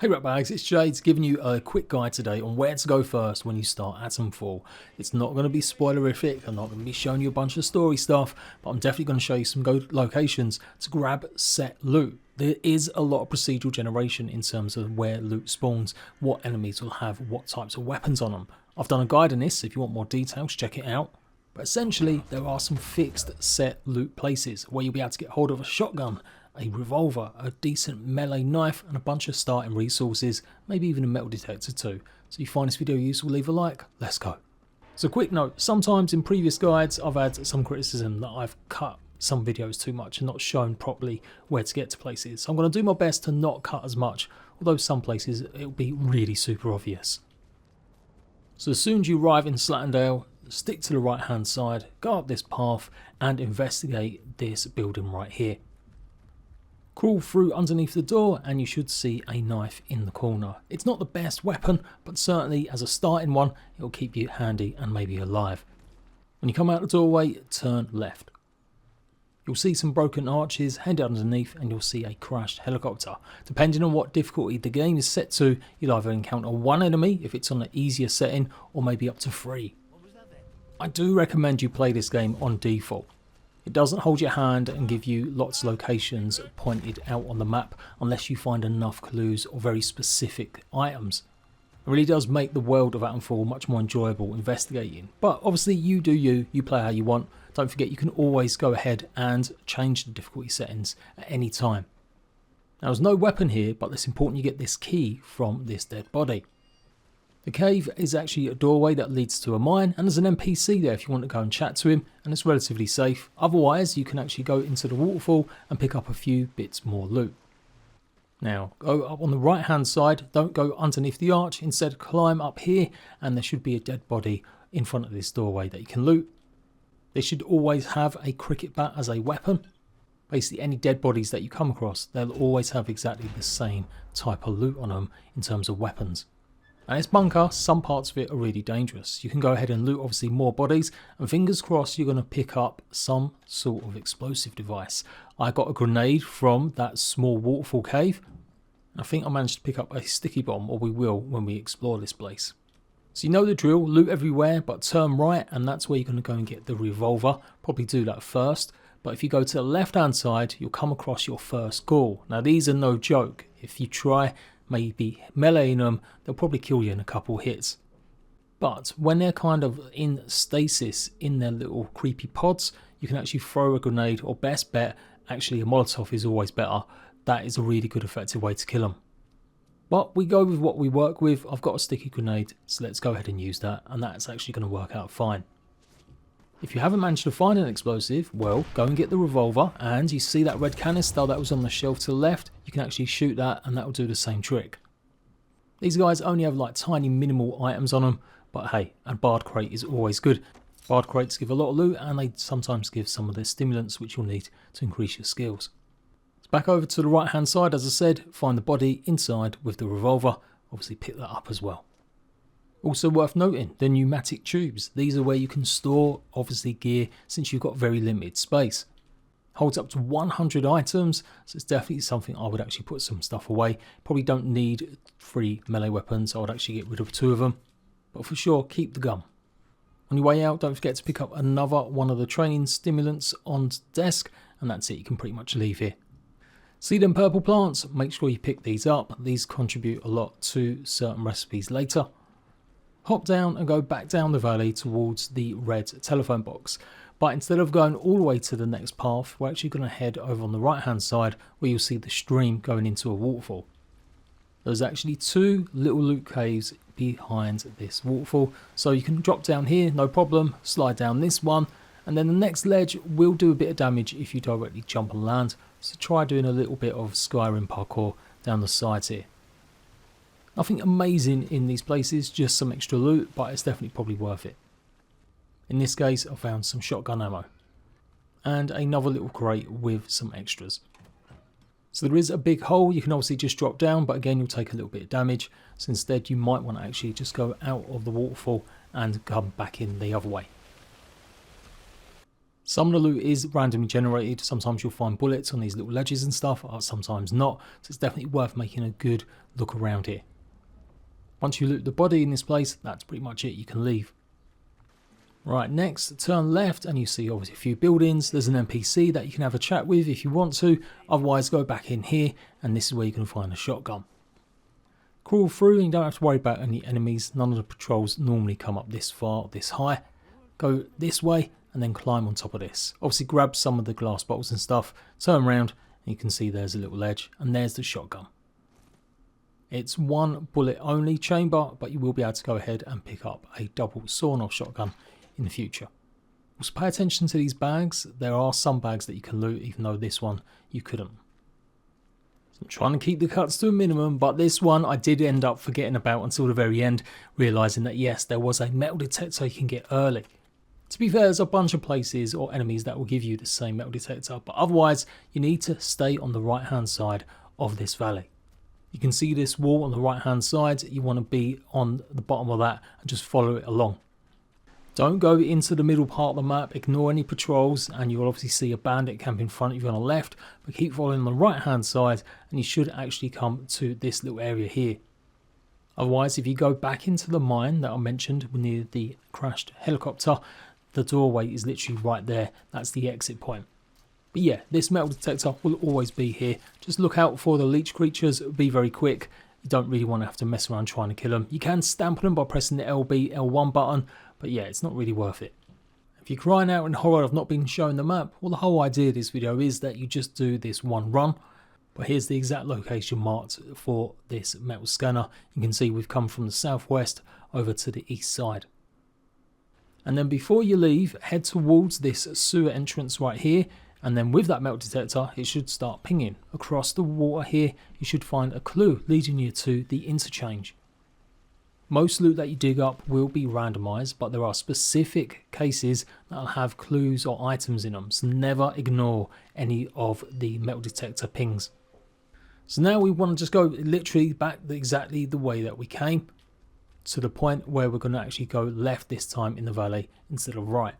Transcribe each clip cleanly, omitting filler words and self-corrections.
Hey Ratbags, it's Jade giving you a quick guide today on where to go first when you start ATOMFALL. It's not going to be spoilerific, I'm not going to be showing you a bunch of story stuff, but I'm definitely going to show you some good locations to grab set loot. There is a lot of procedural generation in terms of where loot spawns, what enemies will have what types of weapons on them. I've done a guide on this, so if you want more details, check it out. But essentially, there are some fixed set loot places where you'll be able to get hold of a shotgun, a revolver, a decent melee knife and a bunch of starting resources, maybe even a metal detector too. So if you find this video useful, leave a like, let's go. So quick note, sometimes in previous guides I've had some criticism that I've cut some videos too much and not shown properly where to get to places. So I'm going to do my best to not cut as much, although some places it'll be really super obvious. So as soon as you arrive in Slatendale, stick to the right hand side, go up this path and investigate this building right here. Crawl through underneath the door and you should see a knife in the corner. It's not the best weapon, but certainly as a starting one, it'll keep you handy and maybe alive. When you come out the doorway, turn left. You'll see some broken arches, head underneath and you'll see a crashed helicopter. Depending on what difficulty the game is set to, you'll either encounter one enemy if it's on an easier setting or maybe up to 3. I do recommend you play this game on default. It doesn't hold your hand and give you lots of locations pointed out on the map unless you find enough clues or very specific items. It really does make the world of ATOMFALL much more enjoyable investigating. But obviously you do you play how you want. Don't forget you can always go ahead and change the difficulty settings at any time. Now there's no weapon here, but it's important you get this key from this dead body. The cave is actually a doorway that leads to a mine and there's an NPC there if you want to go and chat to him, and it's relatively safe. Otherwise you can actually go into the waterfall and pick up a few bits more loot. Now go up on the right hand side, don't go underneath the arch, instead climb up here and there should be a dead body in front of this doorway that you can loot. They should always have a cricket bat as a weapon. Basically any dead bodies that you come across, they'll always have exactly the same type of loot on them in terms of weapons. And this bunker, some parts of it are really dangerous. You can go ahead and loot obviously more bodies and fingers crossed you're going to pick up some sort of explosive device. I got a grenade from that small waterfall cave. I think I managed to pick up a sticky bomb, or we will when we explore this place. So you know the drill, loot everywhere but turn right and that's where you're going to go and get the revolver. Probably do that first. But if you go to the left hand side you'll come across your first ghoul. Now these are no joke. If you try maybe meleeing them, they'll probably kill you in a couple hits. But when they're kind of in stasis in their little creepy pods, you can actually throw a grenade, or best bet, actually a Molotov is always better. That is a really good effective way to kill them. But we go with what we work with. I've got a sticky grenade, so let's go ahead and use that, and that's actually going to work out fine. If you haven't managed to find an explosive, well, go and get the revolver, and you see that red canister that was on the shelf to the left, you can actually shoot that and that will do the same trick. These guys only have like tiny minimal items on them, but hey, a barred crate is always good. Barred crates give a lot of loot and they sometimes give some of the stimulants which you'll need to increase your skills. So back over to the right hand side, as I said, find the body inside with the revolver, obviously pick that up as well. Also worth noting, the pneumatic tubes. These are where you can store, obviously, gear since you've got very limited space. Holds up to 100 items, so it's definitely something I would actually put some stuff away. Probably don't need 3 melee weapons, I would actually get rid of 2 of them. But for sure, keep the gun. On your way out, don't forget to pick up another one of the training stimulants on desk, and that's it, you can pretty much leave here. See them purple plants? Make sure you pick these up. These contribute a lot to certain recipes later. Hop down and go back down the valley towards the red telephone box. But instead of going all the way to the next path, we're actually going to head over on the right hand side where you'll see the stream going into a waterfall. There's actually 2 little loot caves behind this waterfall. So you can drop down here, no problem, slide down this one. And then the next ledge will do a bit of damage if you directly jump and land. So try doing a little bit of Skyrim parkour down the sides here. Nothing amazing in these places, just some extra loot, but it's definitely probably worth it. In this case, I found some shotgun ammo. And another little crate with some extras. So there is a big hole, you can obviously just drop down, but again you'll take a little bit of damage. So instead you might want to actually just go out of the waterfall and come back in the other way. Some of the loot is randomly generated. Sometimes you'll find bullets on these little ledges and stuff, or sometimes not. So it's definitely worth making a good look around here. Once you loot the body in this place, that's pretty much it, you can leave. Right, next, turn left and you see obviously a few buildings. There's an NPC that you can have a chat with if you want to. Otherwise, go back in here and this is where you can find a shotgun. Crawl through and you don't have to worry about any enemies. None of the patrols normally come up this far, this high. Go this way and then climb on top of this. Obviously grab some of the glass bottles and stuff, turn around and you can see there's a little ledge and there's the shotgun. It's one bullet only chamber, but you will be able to go ahead and pick up a double sawn-off shotgun in the future. Also pay attention to these bags. There are some bags that you can loot, even though this one you couldn't. So I'm trying to keep the cuts to a minimum, but this one I did end up forgetting about until the very end, realising that yes, there was a metal detector you can get early. To be fair, there's a bunch of places or enemies that will give you the same metal detector, but otherwise you need to stay on the right hand side of this valley. You can see this wall on the right hand side. You want to be on the bottom of that and just follow it along. Don't go into the middle part of the map, ignore any patrols, and you will obviously see a bandit camp in front of you on the left, but keep following on the right hand side and you should actually come to this little area here. Otherwise, if you go back into the mine that I mentioned near the crashed helicopter, the doorway is literally right there. That's the exit point. But yeah, this metal detector will always be here. Just look out for the leech creatures, be very quick. You don't really want to have to mess around trying to kill them. You can stamp them by pressing the LB, L1 button, but yeah, it's not really worth it. If you're crying out in horror of not being shown the map, well, the whole idea of this video is that you just do this one run. But here's the exact location marked for this metal scanner. You can see we've come from the southwest over to the east side. And then before you leave, head towards this sewer entrance right here. And then with that metal detector, it should start pinging. Across the water here, you should find a clue leading you to the interchange. Most loot that you dig up will be randomized, but there are specific cases that will have clues or items in them. So never ignore any of the metal detector pings. So now we want to just go literally back exactly the way that we came, to the point where we're going to actually go left this time in the valley instead of right.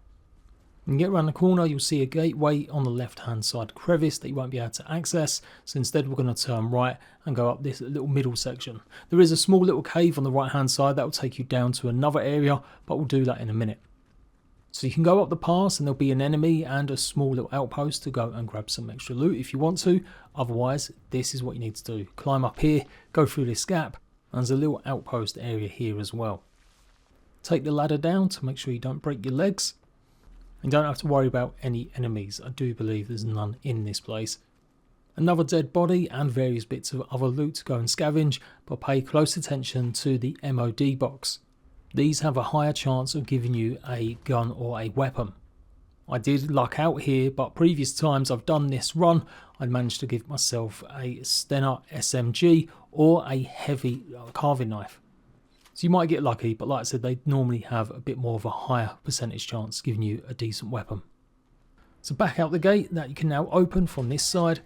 When you get around the corner, you'll see a gateway on the left hand side crevice that you won't be able to access, so instead we're going to turn right and go up this little middle section. There is a small little cave on the right hand side that will take you down to another area, but we'll do that in a minute. So you can go up the pass and there'll be an enemy and a small little outpost to go and grab some extra loot if you want to. Otherwise, this is what you need to do. Climb up here, go through this gap, and there's a little outpost area here as well. Take the ladder down to make sure you don't break your legs. And don't have to worry about any enemies. I do believe there's none in this place. Another dead body and various bits of other loot to go and scavenge, but pay close attention to the MOD box. These have a higher chance of giving you a gun or a weapon. I did luck out here, but previous times I've done this run, I'd managed to give myself a Stenner SMG or a heavy carving knife. So you might get lucky, but like I said, they normally have a bit more of a higher percentage chance giving you a decent weapon. So back out the gate that you can now open from this side.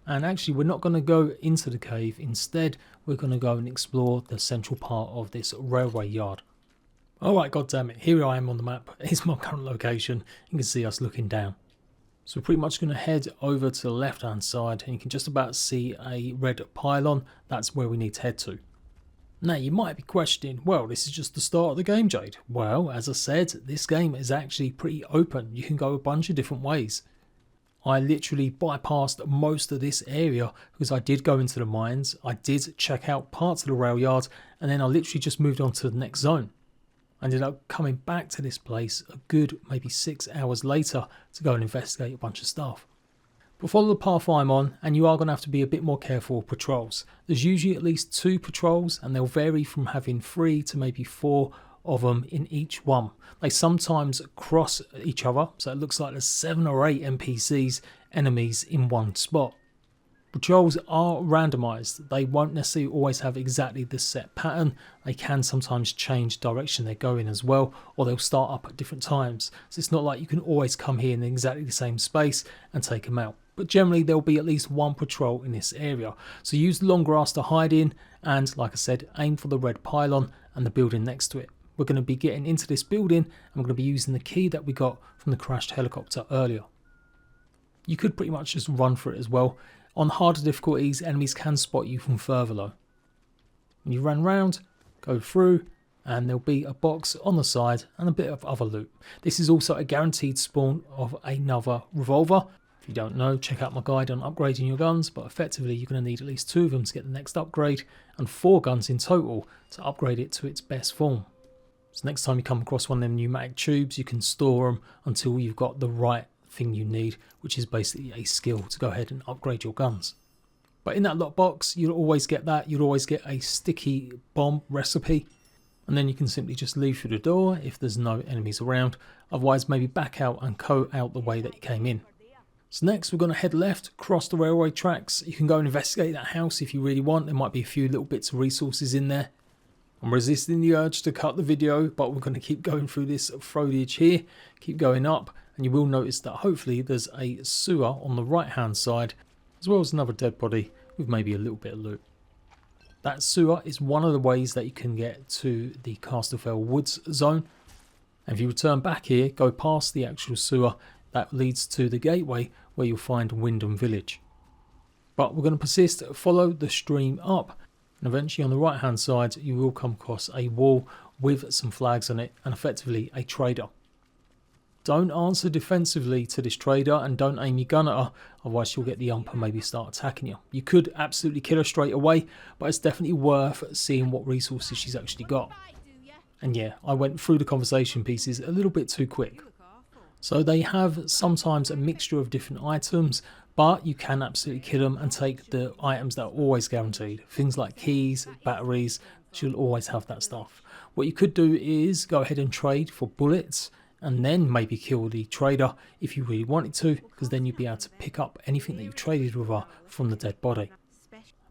And actually we're not going to go into the cave. Instead, we're going to go and explore the central part of this railway yard. Alright, goddammit, here I am on the map. Here's my current location. You can see us looking down. So we're pretty much going to head over to the left hand side and you can just about see a red pylon. That's where we need to head to. Now you might be questioning, well, this is just the start of the game, Jade. Well, as I said, this game is actually pretty open. You can go a bunch of different ways. I literally bypassed most of this area because I did go into the mines, I did check out parts of the rail yard, and then I literally just moved on to the next zone. I ended up coming back to this place a good maybe 6 hours later to go and investigate a bunch of stuff. But follow the path I'm on and you are going to have to be a bit more careful with patrols. There's usually at least 2 patrols and they'll vary from having 3 to maybe 4 of them in each one. They sometimes cross each other, so it looks like there's 7 or 8 NPCs, enemies in one spot. Patrols are randomised. They won't necessarily always have exactly the set pattern. They can sometimes change direction they're going as well, or they'll start up at different times. So it's not like you can always come here in exactly the same space and take them out. But generally there'll be at least 1 patrol in this area. So use the long grass to hide in and, like I said, aim for the red pylon and the building next to it. We're going to be getting into this building and we're going to be using the key that we got from the crashed helicopter earlier. You could pretty much just run for it as well. On harder difficulties, enemies can spot you from further though. When you run round, go through, and there'll be a box on the side and a bit of other loot. This is also a guaranteed spawn of another revolver. If you don't know, check out my guide on upgrading your guns, but effectively you're going to need at least 2 of them to get the next upgrade and 4 guns in total to upgrade it to its best form. So next time you come across one of them pneumatic tubes, you can store them until you've got the right thing you need, which is basically a skill to go ahead and upgrade your guns. But in that lockbox, you'll always get that. You'll always get a sticky bomb recipe. And then you can simply just leave through the door if there's no enemies around. Otherwise, maybe back out and go out the way that you came in. So next, we're going to head left, cross the railway tracks. You can go and investigate that house if you really want. There might be a few little bits of resources in there. I'm resisting the urge to cut the video, but we're going to keep going through this foliage here. Keep going up, and you will notice that hopefully there's a sewer on the right-hand side, as well as another dead body with maybe a little bit of loot. That sewer is one of the ways that you can get to the Castlefell Woods zone. And if you return back here, go past the actual sewer, that leads to the gateway where you'll find Wyndham Village. But we're going to persist, follow the stream up, and eventually on the right hand side you will come across a wall with some flags on it and effectively a trader. Don't answer defensively to this trader and don't aim your gun at her, otherwise she'll get the ump and maybe start attacking you. You could absolutely kill her straight away, but it's definitely worth seeing what resources she's actually got. And yeah, I went through the conversation pieces a little bit too quick. So they have sometimes a mixture of different items, but you can absolutely kill them and take the items that are always guaranteed. Things like keys, batteries, she'll always have that stuff. What you could do is go ahead and trade for bullets, and then maybe kill the trader if you really wanted to, because then you'd be able to pick up anything that you've traded with her from the dead body.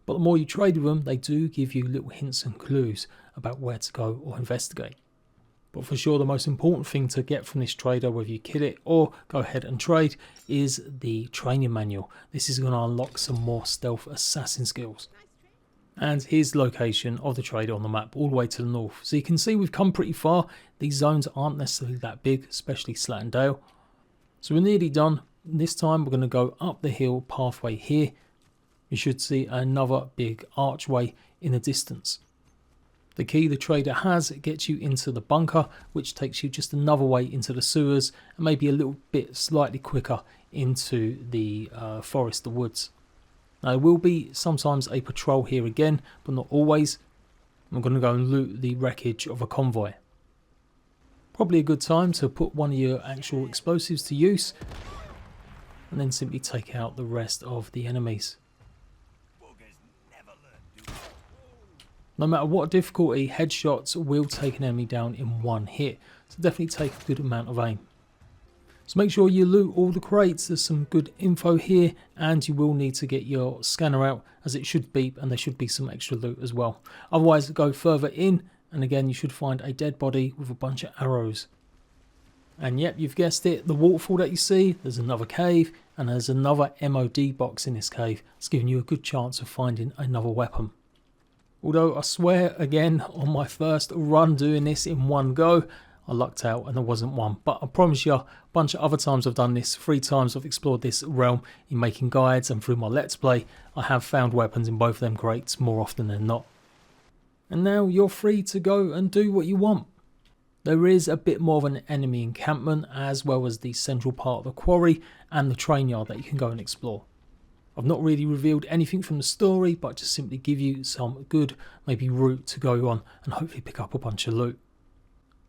But the more you trade with them, they do give you little hints and clues about where to go or investigate. But for sure the most important thing to get from this trader, whether you kill it or go ahead and trade, is the training manual. This is going to unlock some more stealth assassin skills. And here's the location of the trader on the map, all the way to the north. So you can see we've come pretty far. These zones aren't necessarily that big, especially Slattendale. So we're nearly done. This time we're going to go up the hill pathway here. You should see another big archway in the distance. The key the trader has gets you into the bunker, which takes you just another way into the sewers and maybe a little bit slightly quicker into the forest, the woods. Now there will be sometimes a patrol here again, but not always. I'm going to go and loot the wreckage of a convoy. Probably a good time to put one of your actual explosives to use and then simply take out the rest of the enemies. No matter what difficulty, headshots will take an enemy down in one hit, so definitely take a good amount of aim. So make sure you loot all the crates. There's some good info here, and you will need to get your scanner out as it should beep, and there should be some extra loot as well. Otherwise go further in, and again you should find a dead body with a bunch of arrows. And yep, you've guessed it, the waterfall that you see, there's another cave, and there's another MOD box in this cave. It's giving you a good chance of finding another weapon. Although I swear again, on my first run doing this in one go, I lucked out and there wasn't one. But I promise you, a bunch of other times I've done this, 3 times I've explored this realm in making guides and through my Let's Play, I have found weapons in both of them crates more often than not. And now you're free to go and do what you want. There is a bit more of an enemy encampment, as well as the central part of the quarry and the train yard that you can go and explore. I've not really revealed anything from the story, but just simply give you some good, maybe route to go on and hopefully pick up a bunch of loot.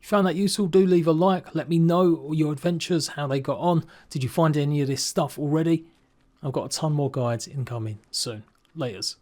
If you found that useful, do leave a like. Let me know your adventures, how they got on. Did you find any of this stuff already? I've got a ton more guides incoming soon. Laters.